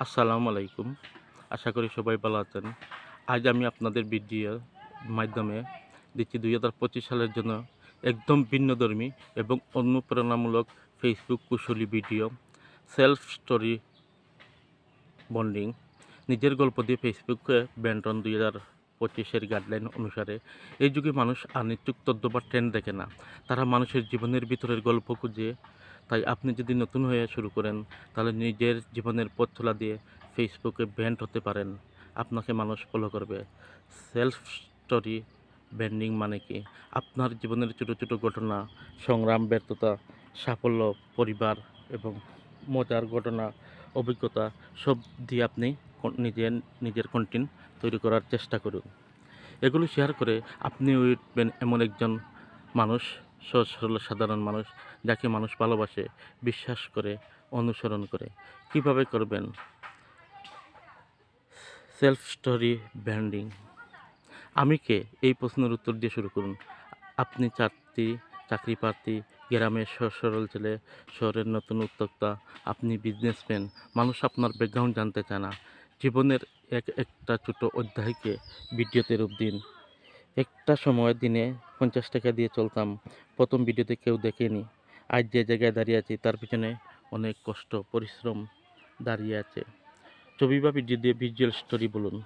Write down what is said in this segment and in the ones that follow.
আসসালামু আলাইকুম। আশা করি সবাই ভালো আছেন। আজ আমি আপনাদের ভিডিওর মাধ্যমে দিচ্ছি 2025 সালের জন্য একদম ভিন্নধর্মী এবং অনুপ্রেরণামূলক ফেসবুক কুশলী ভিডিও, সেলফ স্টোরি বন্ডিং। নিজের গল্প দিয়ে ফেসবুকে ব্যান্টন 2025-এর গাইডলাইন অনুসারে এই যুগে মানুষ অনিচ্ছুক তথ্য বা ট্রেন্ড দেখে না, তারা মানুষের জীবনের ভিতরের গল্প খুঁজে। তাই আপনি যদি নতুন হয়ে শুরু করেন, তাহলে নিজের জীবনের পথ চলা দিয়ে ফেসবুকে ব্যান্ড হতে পারেন। আপনাকে মানুষ ফলো করবে। সেলফ স্টোরি ব্র্যান্ডিং মানে কি? আপনার জীবনের ছোটো ছোটো ঘটনা, সংগ্রাম, ব্যর্থতা, সাফল্য, পরিবার এবং মজার ঘটনা, অভিজ্ঞতা সব দিয়ে আপনি নিজের কন্টেন্ট তৈরি করার চেষ্টা করুন। এগুলো শেয়ার করে আপনি উঠবেন এমন একজন মানুষ, সহজ সরল সাধারণ মানুষ, যাকে মানুষ ভালোবাসে, বিশ্বাস করে, অনুসরণ করে। কিভাবে করবেন? Self story branding. আমি কে? এই প্রশ্নের উত্তর দিয়ে শুরু করুন। আপনি চাকরি প্রার্থী, গ্রামের সরল ছেলে, শহরের নতুন উদ্যোক্তা, আপনি বিজনেসম্যান। মানুষ আপনার ব্যাকগ্রাউন্ড জানতে চায় না। জীবনের একটা ছোট অধ্যায়কে ভিডিওতে রূপ দিন। একটা সময় দিনে 50 টাকা দিয়ে চলতাম। প্রথম ভিডিওতে কেউ দেখেনি। আজ যে জায়গায় দাঁড়িয়ে আছি তার পিছনে অনেক কষ্ট, পরিশ্রম দাঁড়িয়ে আছে। ছবি বা ভিডিও দিয়ে ভিজুয়াল স্টোরি বলুন।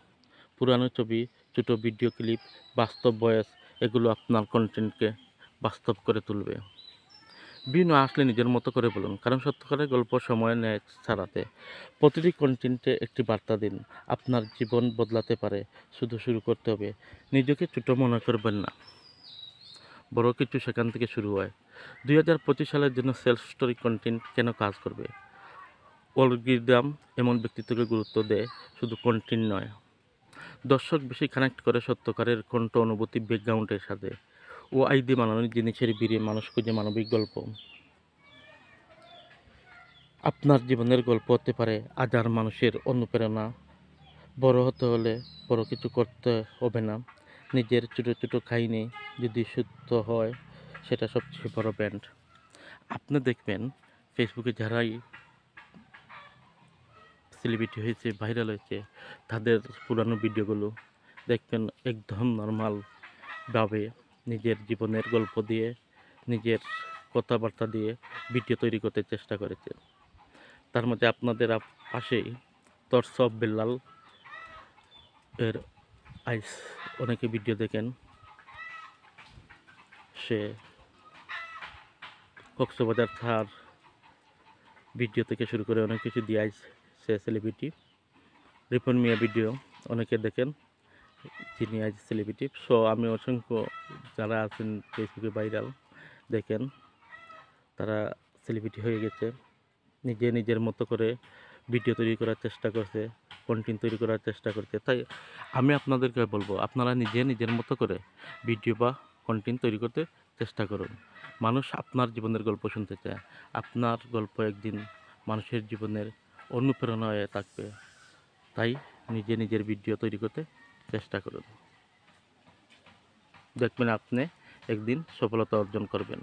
পুরানো ছবি, ছোট ভিডিও ক্লিপ, বাস্তব ভয়েস, এগুলো আপনার কন্টেন্টকে বাস্তব করে তুলবে। বিভিন্ন আসলে নিজের মতো করে বলুন, কারণ সত্যকারের গল্প সময় নেয় ছাড়াতে। প্রতিটি কন্টেন্টে একটি বার্তা দিন। আপনার জীবন বদলাতে পারে, শুধু শুরু করতে হবে। নিজেকে ছোট মনে করবেন না, বড় কিছু সেখান থেকে শুরু হয়। 2025 সালের জন্য সেলফ স্টোরি কন্টেন্ট কেন কাজ করবে? অ্যালগরিদম এমন ব্যক্তিত্বকে গুরুত্ব দেয়, শুধু কন্টেন্ট নয়। দর্শক বেশি কানেক্ট করে সত্যকারের কণ্ঠ, অনুভূতি, ব্যাকগ্রাউন্ডের সাথে। ও আইডি বানানো জিনিসের ভিড়ে মানুষ খুঁজে মানবিক গল্প। আপনার জীবনের গল্প হতে পারে হাজার মানুষের অনুপ্রেরণা। বড় হতে হলে বড় কিছু করতে হবে না। নিজের ছোট ছোট কাহিনী যদি সত্য হয়, সেটা সবচেয়ে বড় ব্যান্ড। আপনি দেখবেন ফেসবুকে যারাই সেলিব্রিটি হয়েছে, ভাইরাল হয়েছে, তাদের পুরানো ভিডিওগুলো দেখবেন একদম নর্মালভাবে নিজের জীবনের গল্প দিয়ে, নিজের কথাবার্তা দিয়ে ভিডিও তৈরি করতে চেষ্টা করেছে। তার মধ্যে আপনাদের পাশেই তরসব বেল্লাল এর আইস অনেকে ভিডিও দেখেন। সে কক্সবাজার থার ভিডিও থেকে শুরু করে অনেক কিছু দিয়ে আইস, সে সেলিব্রিটি। রিপন মিয়া ভিডিও অনেকে দেখেন, যিনি আজ সেলিব্রিটি। সো আমি অসংখ্য যারা আছেন ফেসবুকে ভাইরাল দেখেন, তারা সেলিব্রিটি হয়ে গেছে। নিজের মতো করে ভিডিও তৈরি করার চেষ্টা করছে, কন্টেন্ট তৈরি করার চেষ্টা করছে। তাই আমি আপনাদেরকে বলবো, আপনারা নিজের মতো করে ভিডিও বা কন্টেন্ট তৈরি করতে চেষ্টা করুন। মানুষ আপনার জীবনের গল্প শুনতে চায়। আপনার গল্প একদিন মানুষের জীবনের অনুপ্রেরণা হয়ে থাকবে। তাই নিজের ভিডিও তৈরি করতে চেষ্টা করুন। দেখবেন আপনি একদিন সফলতা অর্জন করবেন।